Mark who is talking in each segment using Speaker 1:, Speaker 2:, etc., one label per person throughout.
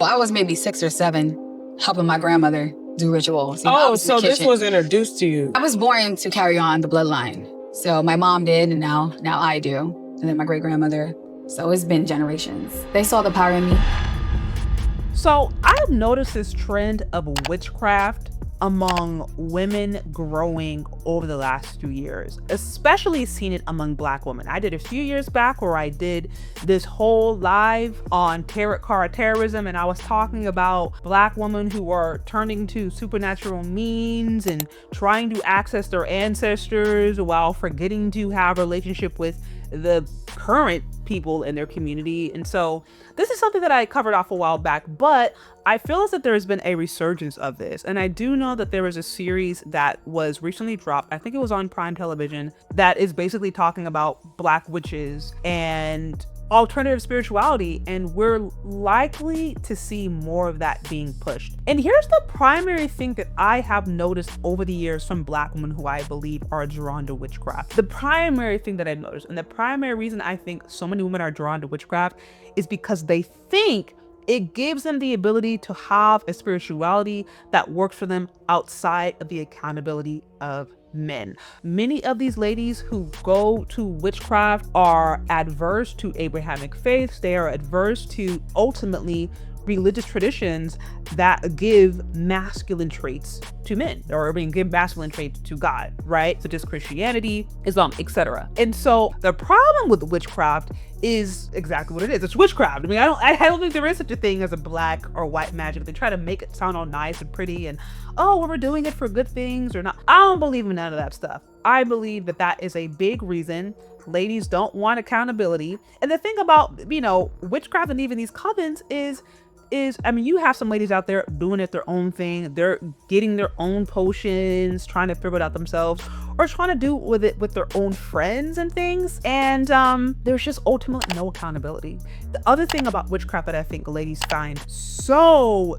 Speaker 1: Well, I was maybe 6 or 7, helping my grandmother do rituals. I
Speaker 2: Oh,
Speaker 1: was in the
Speaker 2: so this
Speaker 1: kitchen.
Speaker 2: was introduced to you.
Speaker 1: I was born to carry on the bloodline. So my mom did, and now I do. And then my great-grandmother. So it's been generations. They saw the power in me.
Speaker 3: So I've noticed this trend of witchcraft among women growing over the last 2 years, especially seen it among Black women. I did a few years back where I did this whole live on tarot card terrorism, and I was talking about Black women who are turning to supernatural means and trying to access their ancestors while forgetting to have a relationship with the current people in their community. And so this is something that I covered off a while back, but I feel as if there has been a resurgence of this. And I do know that there was a series that was recently dropped, I think it was on Prime Television, that is basically talking about Black witches and alternative spirituality, and we're likely to see more of that being pushed. And here's the primary thing that I have noticed over the years from Black women who I believe are drawn to witchcraft. The primary thing that I've noticed, and the primary reason I think so many women are drawn to witchcraft, is because they think it gives them the ability to have a spirituality that works for them outside of the accountability of men. Many of these ladies who go to witchcraft are adverse to Abrahamic faiths. They are adverse to ultimately religious traditions that give masculine traits to men, or give masculine traits to God, right? Such as Christianity, Islam, etc. And so the problem with witchcraft is exactly what it is. It's witchcraft. I mean, I don't think there is such a thing as a black or white magic. They try to make it sound all nice and pretty and, oh, well, we're doing it for good things or not. I don't believe in none of that stuff. I believe that that is a big reason ladies don't want accountability. And the thing about, witchcraft and even these covens is, I mean, you have some ladies out there doing it their own thing. They're getting their own potions, trying to figure it out themselves, or trying to do with it with their own friends and things. And there's just ultimately no accountability. The other thing about witchcraft that I think ladies find so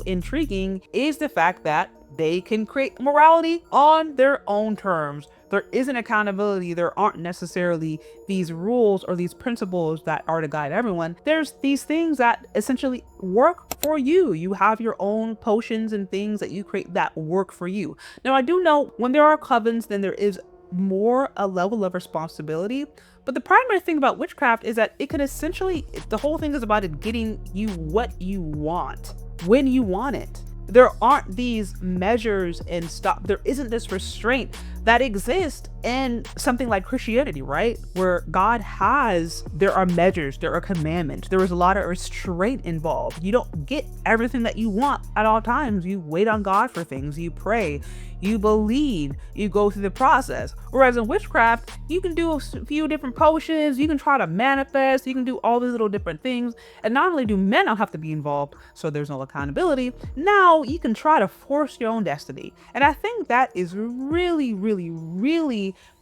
Speaker 3: intriguing is the fact that they can create morality on their own terms. There isn't accountability. There aren't necessarily these rules or these principles that are to guide everyone. There's these things that essentially work for you. You have your own potions and things that you create that work for you. Now, I do know when there are covens, then there is more a level of responsibility. But the primary thing about witchcraft is that it can essentially, the whole thing is about it getting you what you want, when you want it. There aren't these measures and stuff. There isn't this restraint that exists in something like Christianity, right? Where there are measures, there are commandments, there is a lot of restraint involved. You don't get everything that you want at all times. You wait on God for things, you pray, you believe, you go through the process. Whereas in witchcraft, you can do a few different potions, you can try to manifest, you can do all these little different things. And not only do men not have to be involved, so there's no accountability, now you can try to force your own destiny. And I think that is really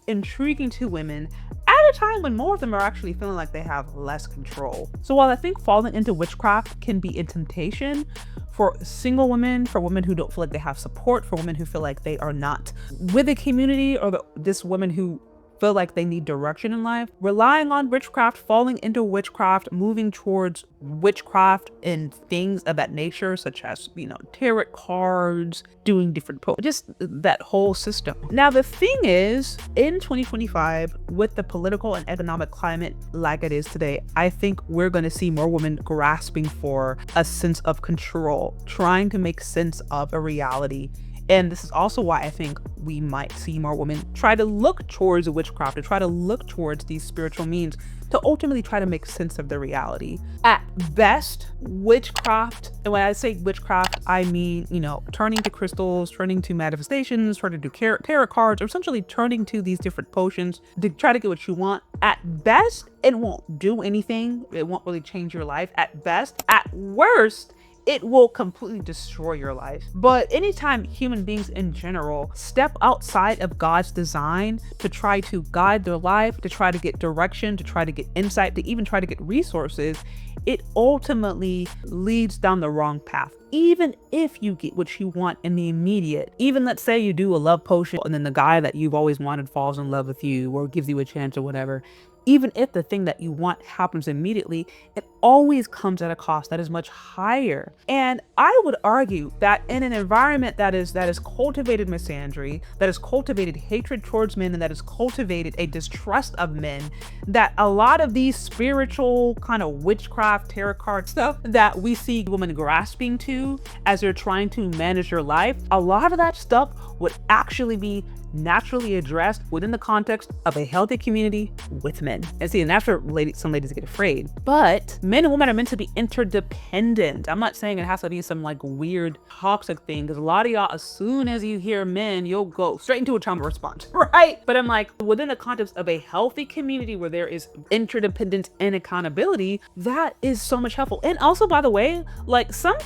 Speaker 3: intriguing to women at a time when more of them are actually feeling like they have less control. So while I think falling into witchcraft can be a temptation for single women, for women who don't feel like they have support, for women who feel like they are not with a community, or this women who feel like they need direction in life, relying on witchcraft, falling into witchcraft, moving towards witchcraft and things of that nature, such as, tarot cards, doing different just that whole system. Now, the thing is, in 2025, with the political and economic climate like it is today, I think we're going to see more women grasping for a sense of control, trying to make sense of a reality. And this is also why I think we might see more women try to look towards witchcraft, to try to look towards these spiritual means, to ultimately try to make sense of the reality. At best, witchcraft, and when I say witchcraft, I mean, turning to crystals, turning to manifestations, turning to tarot cards, or essentially turning to these different potions to try to get what you want. At best, it won't do anything. It won't really change your life at best. At worst, it will completely destroy your life. But anytime human beings in general step outside of God's design to try to guide their life, to try to get direction, to try to get insight, to even try to get resources, it ultimately leads down the wrong path. Even if you get what you want in the immediate, even let's say you do a love potion and then the guy that you've always wanted falls in love with you or gives you a chance or whatever, even if the thing that you want happens immediately, it always comes at a cost that is much higher. And I would argue that in an environment that is cultivated misandry, that has cultivated hatred towards men, and that has cultivated a distrust of men, that a lot of these spiritual kind of witchcraft, tarot card stuff that we see women grasping to as they're trying to manage their life, a lot of that stuff would actually be naturally addressed within the context of a healthy community with men. And see, and that's where some ladies get afraid. But men and women are meant to be interdependent. I'm not saying it has to be some like weird toxic thing, because a lot of y'all, as soon as you hear men, you'll go straight into a trauma response, right? But I'm like, within the context of a healthy community where there is interdependence and accountability, that is so much helpful. And also, by the way, like some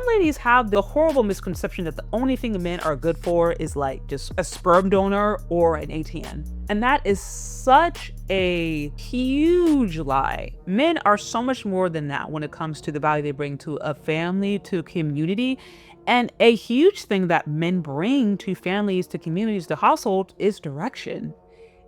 Speaker 3: ladies have the horrible misconception that the only thing men are good for is like just a sperm donor or an ATM. And that is such a huge lie. Men are so much more than that when it comes to the value they bring to a family, to community. And a huge thing that men bring to families, to communities, to households is direction,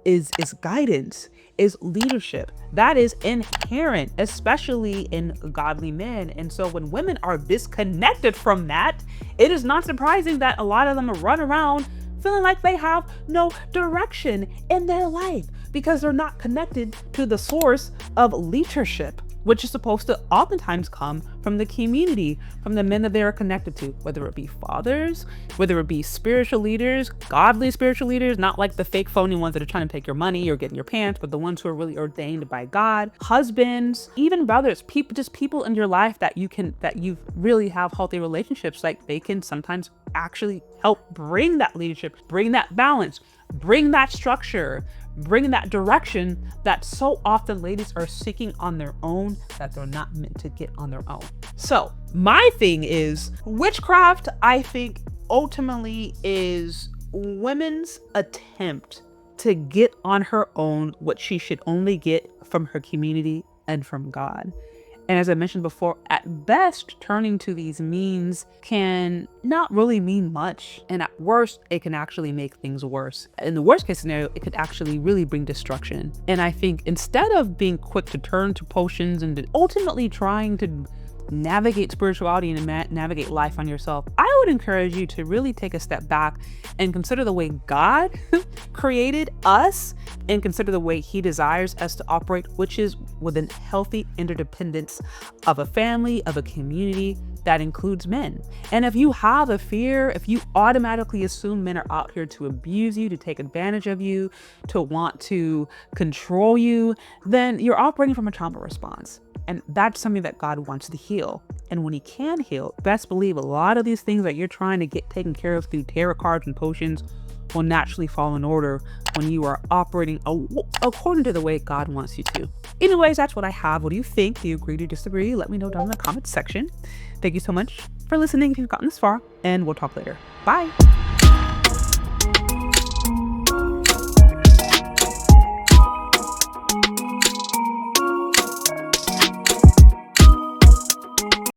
Speaker 3: is guidance, is leadership. That is inherent, especially in godly men. And so when women are disconnected from that, it is not surprising that a lot of them run around feeling like they have no direction in their life, because they're not connected to the source of leadership, which is supposed to oftentimes come from the community, from the men that they are connected to, whether it be fathers, whether it be spiritual leaders, godly spiritual leaders, not like the fake phony ones that are trying to take your money or get in your pants, but the ones who are really ordained by God, husbands, even brothers, people in your life that you really have healthy relationships. Like they can sometimes actually help bring that leadership, bring that balance, bring that structure, bring that direction that so often ladies are seeking on their own, that they're not meant to get on their own. So my thing is, witchcraft, I think ultimately is women's attempt to get on her own what she should only get from her community and from God. And as I mentioned before, at best, turning to these means can not really mean much. And at worst, it can actually make things worse. In the worst case scenario, it could actually really bring destruction. And I think instead of being quick to turn to potions and ultimately trying to navigate spirituality and navigate life on yourself, I would encourage you to really take a step back and consider the way God created us, and consider the way he desires us to operate, which is within healthy interdependence of a family, of a community that includes men. And if you have a fear, if you automatically assume men are out here to abuse you, to take advantage of you, to want to control you, then you're operating from a trauma response. And that's something that God wants to heal. And when he can heal, best believe a lot of these things that you're trying to get taken care of through tarot cards and potions will naturally fall in order when you are operating according to the way God wants you to. Anyways, that's what I have. What do you think? Do you agree? Do you disagree? Let me know down in the comments section. Thank you so much for listening if you've gotten this far, and we'll talk later. Bye.